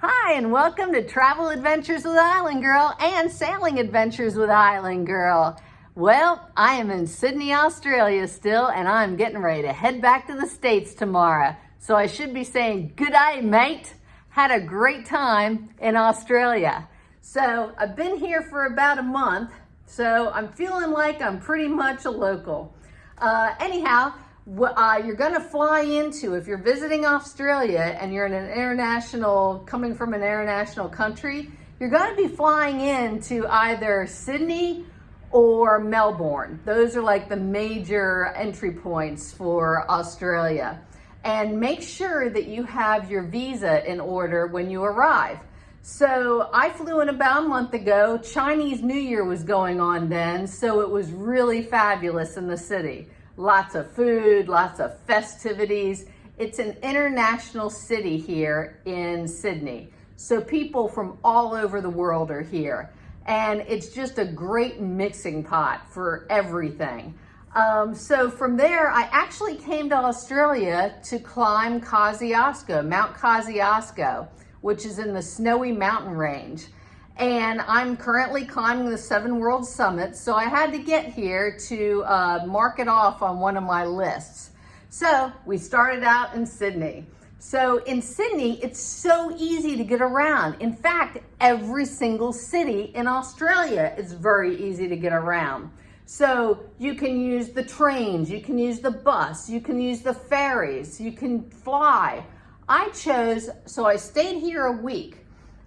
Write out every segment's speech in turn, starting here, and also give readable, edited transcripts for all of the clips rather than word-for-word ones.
Hi, and welcome to Travel Adventures with Island Girl and Sailing Adventures with Island Girl. Well, I am in Sydney, Australia still, and I'm getting ready to head back to the States tomorrow. So I should be saying, good day, mate. Had a great time in Australia. So I've been here for about a month, so I'm feeling like I'm pretty much a local. Anyhow, you're going to fly into, if you're visiting Australia and you're in an coming from an international country, you're going to be flying into either Sydney or Melbourne. Those are like the major entry points for Australia. And make sure that you have your visa in order when you arrive. So I flew in about a month ago. Chinese New Year was going on then, so it was really fabulous in the city. Lots of food, lots of festivities. It's an international city here in Sydney. So people from all over the world are here. And it's just a great mixing pot for everything. So from there, I actually came to Australia to climb Mount Kosciuszko, which is in the Snowy Mountain Range. And I'm currently climbing the 7 World Summits, so I had to get here to mark it off on one of my lists. So we started out in Sydney. So in Sydney, it's so easy to get around. In fact, every single city in Australia is very easy to get around. So you can use the trains, you can use the bus, you can use the ferries, you can fly. So I stayed here a week.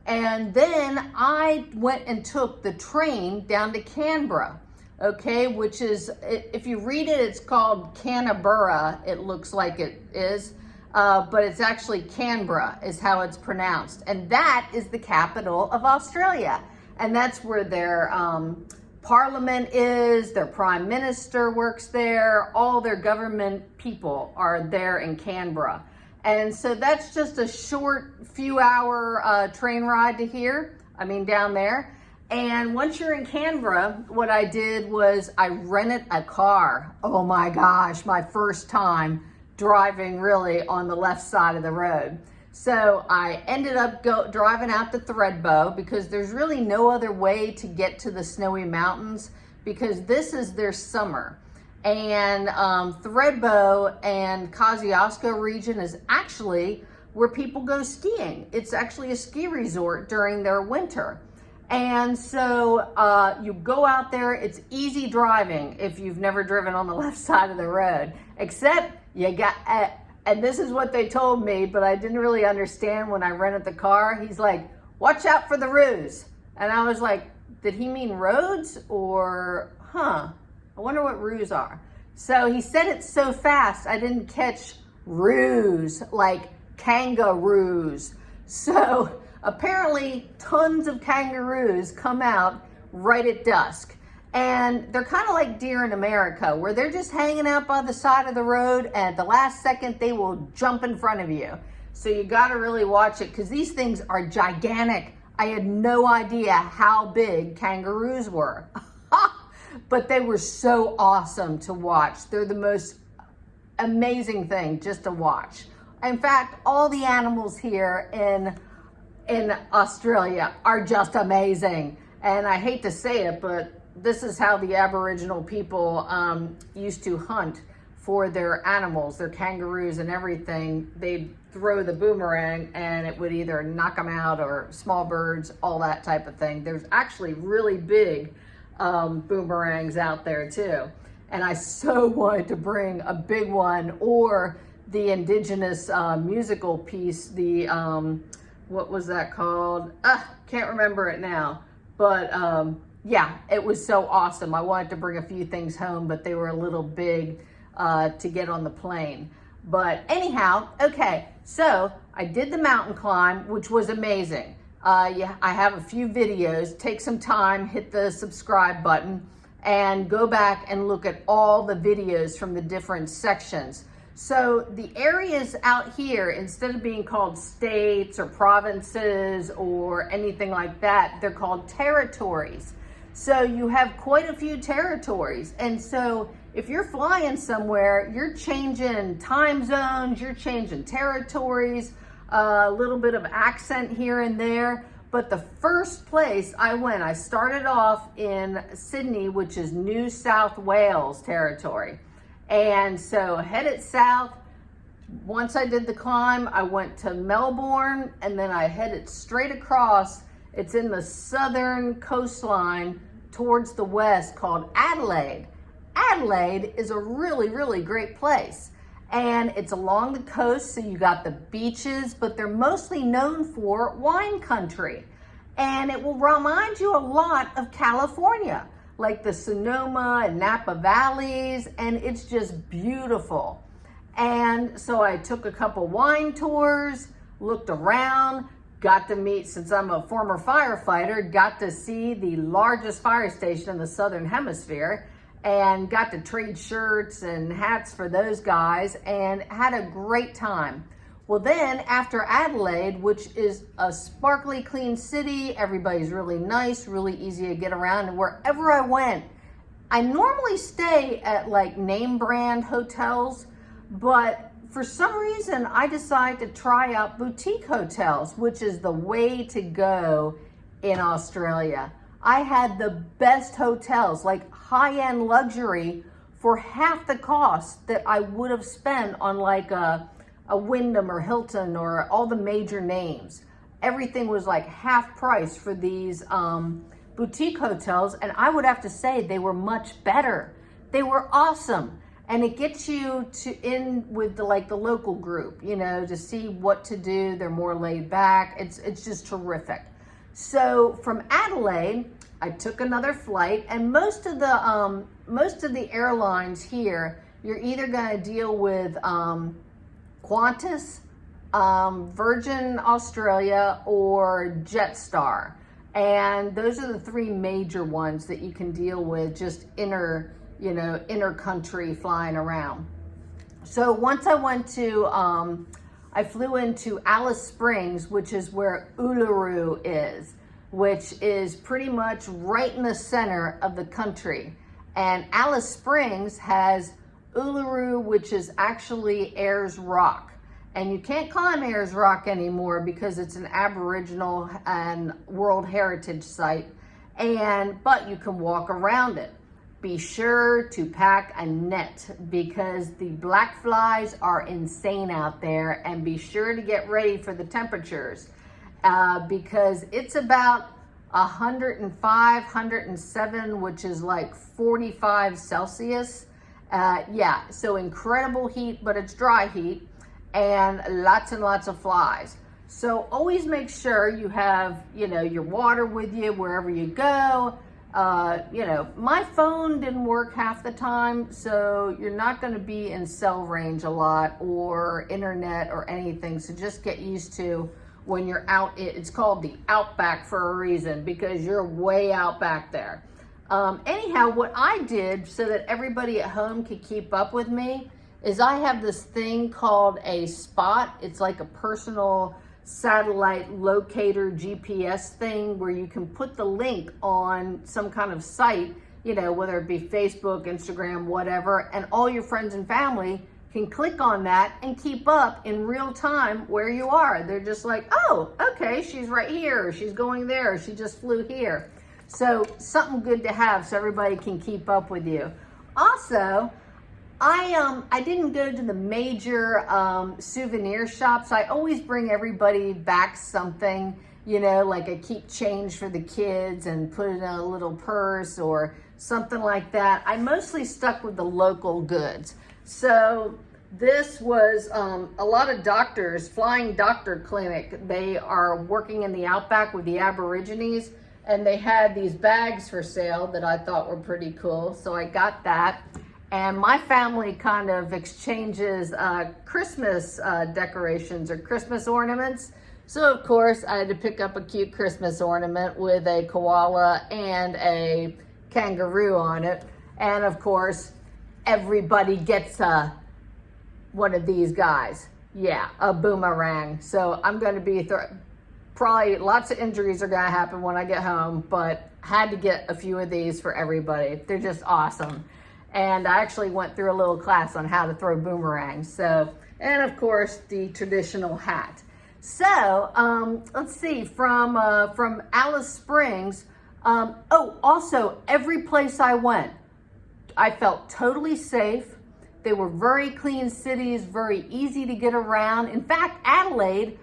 And then I went and took the train down to Canberra, okay, which is, if you read it, it's called Canberra, it looks like it is, but it's actually Canberra is how it's pronounced. And that is the capital of Australia. And that's where their parliament is, their prime minister works there, all their government people are there in Canberra. And so that's just a short few hour train ride to here, down there. And once you're in Canberra, what I did was I rented a car. Oh my gosh, my first time driving really on the left side of the road. So I ended up driving out to Thredbo because there's really no other way to get to the Snowy Mountains because this is their summer. And Thredbo and Kosciuszko region is actually where people go skiing. It's actually a ski resort during their winter. And so you go out there, it's easy driving if you've never driven on the left side of the road, except you got, and this is what they told me, but I didn't really understand when I rented the car. He's like, watch out for the roos. And I was like, did he mean roads or, I wonder what roos are. So he said it so fast, I didn't catch roos, like kangaroos. So apparently tons of kangaroos come out right at dusk. And they're kind of like deer in America, where they're just hanging out by the side of the road and at the last second they will jump in front of you. So you got to really watch it because these things are gigantic. I had no idea how big kangaroos were. But they were so awesome to watch. They're the most amazing thing just to watch. In fact, all the animals here in Australia are just amazing. And I hate to say it, but this is how the Aboriginal people used to hunt for their animals, their kangaroos and everything. They'd throw the boomerang and it would either knock them out or small birds, all that type of thing. There's actually really big boomerangs out there too. And I so wanted to bring a big one or the indigenous musical piece, the, what was that called? Can't remember it now. But yeah, it was so awesome. I wanted to bring a few things home, but they were a little big to get on the plane. But anyhow, okay, so I did the mountain climb, which was amazing. Yeah, I have a few videos. Take some time, hit the subscribe button, and go back and look at all the videos from the different sections. So the areas out here, instead of being called states or provinces or anything like that, they're called territories. So you have quite a few territories. And so if you're flying somewhere, you're changing time zones, you're changing territories. a little bit of accent here and there. But the first place I went, I started off in Sydney, which is New South Wales territory. And so headed south. Once I did the climb, I went to Melbourne, and then I headed straight across. It's in the southern coastline towards the west, called Adelaide. Adelaide is a really, really great place. And it's along the coast, so you got the beaches, but they're mostly known for wine country. And it will remind you a lot of California, like the Sonoma and Napa Valleys, and it's just beautiful. And so I took a couple wine tours, looked around, got to meet, since I'm a former firefighter, got to see the largest fire station in the Southern Hemisphere, and got to trade shirts and hats for those guys, and had a great time. Well, then after Adelaide, which is a sparkly clean city, everybody's really nice, really easy to get around, and wherever I went, I normally stay at like name brand hotels, but for some reason I decided to try out boutique hotels, which is the way to go in Australia. I had the best hotels, like high-end luxury, for half the cost that I would have spent on like a Wyndham or Hilton or all the major names. Everything was like half price for these boutique hotels, and I would have to say they were much better. They were awesome, and it gets you in with the local group, you know, to see what to do. They're more laid back. It's just terrific. So from Adelaide, I took another flight, and most of the airlines here, you're either going to deal with Qantas, Virgin Australia, or Jetstar, and those are the three major ones that you can deal with, just inner country flying around. So once I went to I flew into Alice Springs, which is where Uluru is, which is pretty much right in the center of the country. And Alice Springs has Uluru, which is actually Ayers Rock. And you can't climb Ayers Rock anymore because it's an Aboriginal and World Heritage site. But you can walk around it. Be sure to pack a net because the black flies are insane out there, and be sure to get ready for the temperatures because it's about 105, 107, which is like 45 Celsius. Yeah, so incredible heat, but it's dry heat, and lots of flies. So always make sure you have, your water with you wherever you go. My phone didn't work half the time, so you're not going to be in cell range a lot or internet or anything. So just get used to when you're out. It's called the outback for a reason, because you're way out back there. Anyhow, what I did so that everybody at home could keep up with me is I have this thing called a Spot. It's like a personal satellite locator GPS thing where you can put the link on some kind of site, whether it be Facebook, Instagram, whatever, and all your friends and family can click on that and keep up in real time where you are. They're just like, oh, okay, she's right here, or she's going there, or she just flew here. So something good to have so everybody can keep up with you. Also, I didn't go to the major souvenir shops. I always bring everybody back something, like I keep change for the kids and put it in a little purse or something like that. I mostly stuck with the local goods. So this was a lot of doctors, Flying Doctor Clinic. They are working in the outback with the Aborigines, and they had these bags for sale that I thought were pretty cool. So I got that. And my family kind of exchanges Christmas decorations or Christmas ornaments. So of course I had to pick up a cute Christmas ornament with a koala and a kangaroo on it. And of course, everybody gets one of these guys. Yeah, a boomerang. So I'm going to be probably lots of injuries are going to happen when I get home, but had to get a few of these for everybody. They're just awesome. And I actually went through a little class on how to throw boomerangs. So, and of course the traditional hat. So let's see, from Alice Springs. Oh, also, every place I went, I felt totally safe. They were very clean cities, very easy to get around. In fact, Adelaide,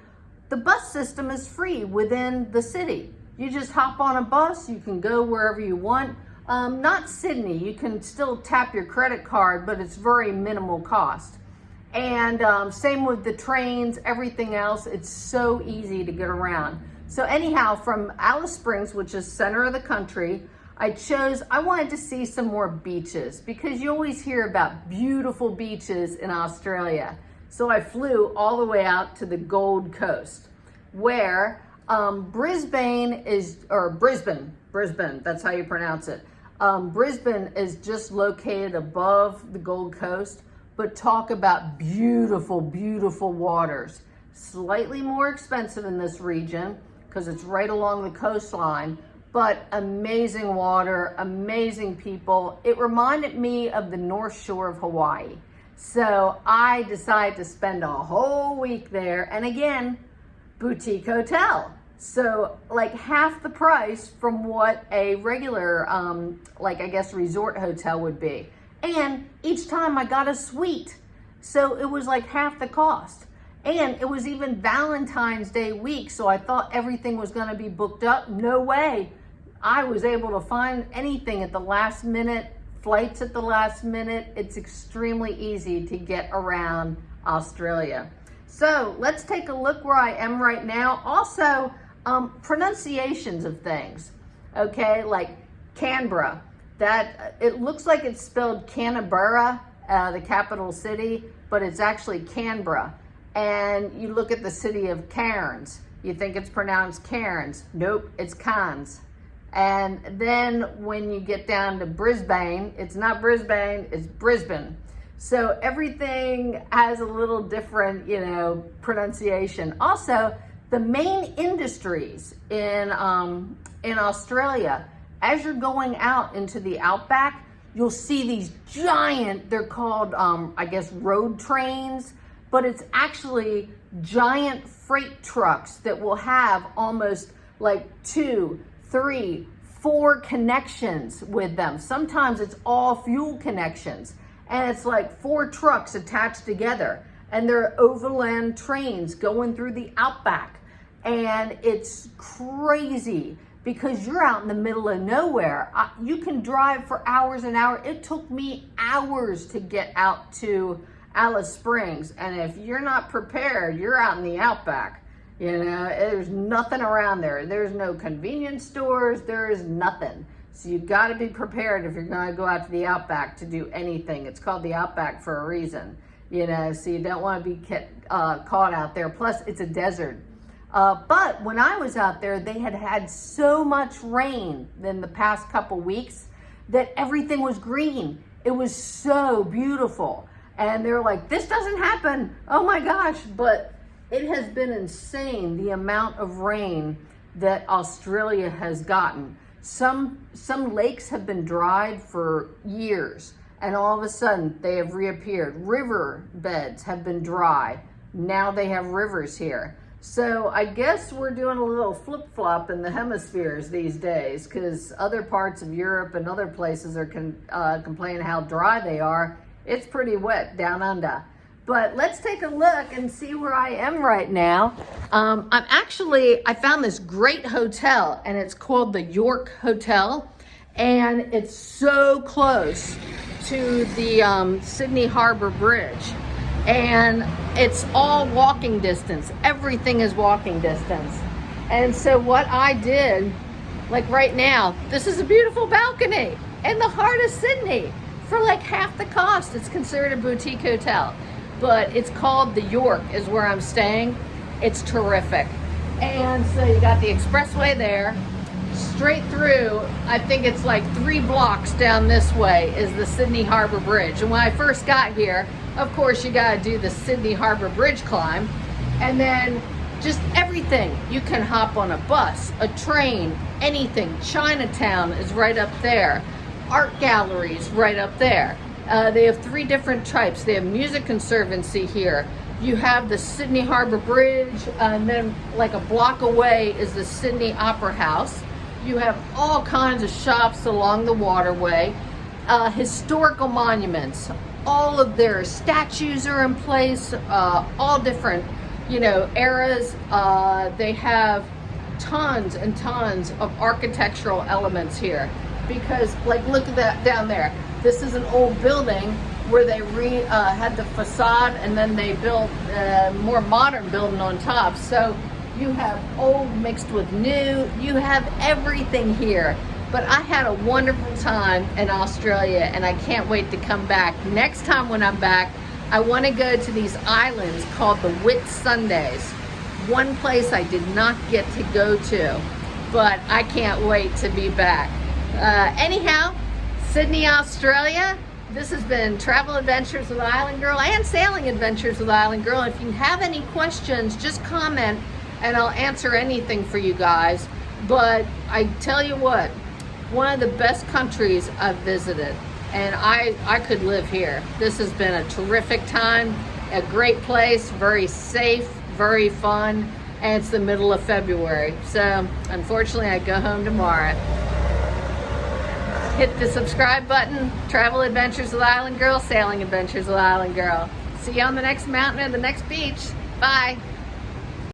the bus system is free within the city. You just hop on a bus, you can go wherever you want. Not Sydney, you can still tap your credit card, but it's very minimal cost. And same with the trains, everything else, it's so easy to get around. So anyhow, from Alice Springs, which is center of the country, I wanted to see some more beaches because you always hear about beautiful beaches in Australia. So I flew all the way out to the Gold Coast, where Brisbane, that's how you pronounce it. Brisbane is just located above the Gold Coast, but talk about beautiful, beautiful waters. Slightly more expensive in this region because it's right along the coastline, but amazing water, amazing people. It reminded me of the North Shore of Hawaii. So I decided to spend a whole week there, and again, boutique hotel. So like half the price from what a regular, resort hotel would be. And each time I got a suite. So it was like half the cost. And it was even Valentine's Day week, so I thought everything was gonna be booked up. No way. I was able to find anything at the last minute, flights at the last minute. It's extremely easy to get around Australia. So let's take a look where I am right now. Also, pronunciations of things, okay? Like Canberra, that it looks like it's spelled Canberra, the capital city, but it's actually Canberra. And you look at the city of Cairns, you think it's pronounced Cairns. Nope, it's Cairns. And then when you get down to Brisbane, it's not Brisbane, it's Brisbane. So everything has a little different, pronunciation. Also, the main industries in Australia, as you're going out into the outback, you'll see these giant, they're called, road trains, but it's actually giant freight trucks that will have almost like 2, 3, 4 connections with them. Sometimes it's all fuel connections, and it's like 4 trucks attached together, and they're overland trains going through the outback. And it's crazy because you're out in the middle of nowhere. You can drive for hours and hours. It took me hours to get out to Alice Springs, and if you're not prepared, you're out in the outback. There's nothing around there. There's no convenience stores. There is nothing. So you've got to be prepared if you're going to go out to the outback to do anything. It's called the outback for a reason, so you don't want to be caught out there. Plus, it's a desert. But when I was out there, they had had so much rain in the past couple weeks that everything was green. It was so beautiful. And they're like, this doesn't happen. Oh my gosh. But it has been insane, the amount of rain that Australia has gotten. Some lakes have been dried for years, and all of a sudden they have reappeared. River beds have been dry. Now they have rivers here. So I guess we're doing a little flip-flop in the hemispheres these days, because other parts of Europe and other places are complaining how dry they are. It's pretty wet down under. But let's take a look and see where I am right now. I found this great hotel, and it's called the York Hotel, and it's so close to the Sydney Harbour Bridge, and it's all walking distance. Everything is walking distance. And so what I did, like right now, this is a beautiful balcony in the heart of Sydney for like half the cost. It's considered a boutique hotel, but it's called the York is where I'm staying. It's terrific. And so you got the expressway there, straight through, I think it's like 3 blocks down this way is the Sydney Harbour Bridge. And when I first got here, of course you gotta do the Sydney Harbour Bridge climb, and then just everything. You can hop on a bus, a train, anything. Chinatown is right up there. Art galleries right up there. They have 3 different types. They have Music Conservancy here. You have the Sydney Harbor Bridge, and then like a block away is the Sydney Opera House. You have all kinds of shops along the waterway, historical monuments. All of their statues are in place, all different, eras. They have tons and tons of architectural elements here, because like look at that down there. This is an old building where they had the facade, and then they built a more modern building on top. So you have old mixed with new. You have everything here. But I had a wonderful time in Australia, and I can't wait to come back. Next time when I'm back, I want to go to these islands called the Whitsundays. One place I did not get to go to, but I can't wait to be back. Anyhow, Sydney, Australia. This has been Travel Adventures with Island Girl and Sailing Adventures with Island Girl. If you have any questions, just comment and I'll answer anything for you guys. But I tell you what, one of the best countries I've visited, and I could live here. This has been a terrific time, a great place, very safe, very fun, and it's the middle of February. So unfortunately I go home tomorrow. Hit the subscribe button. Travel Adventures with Island Girl, Sailing Adventures with Island Girl. See you on the next mountain or the next beach. Bye.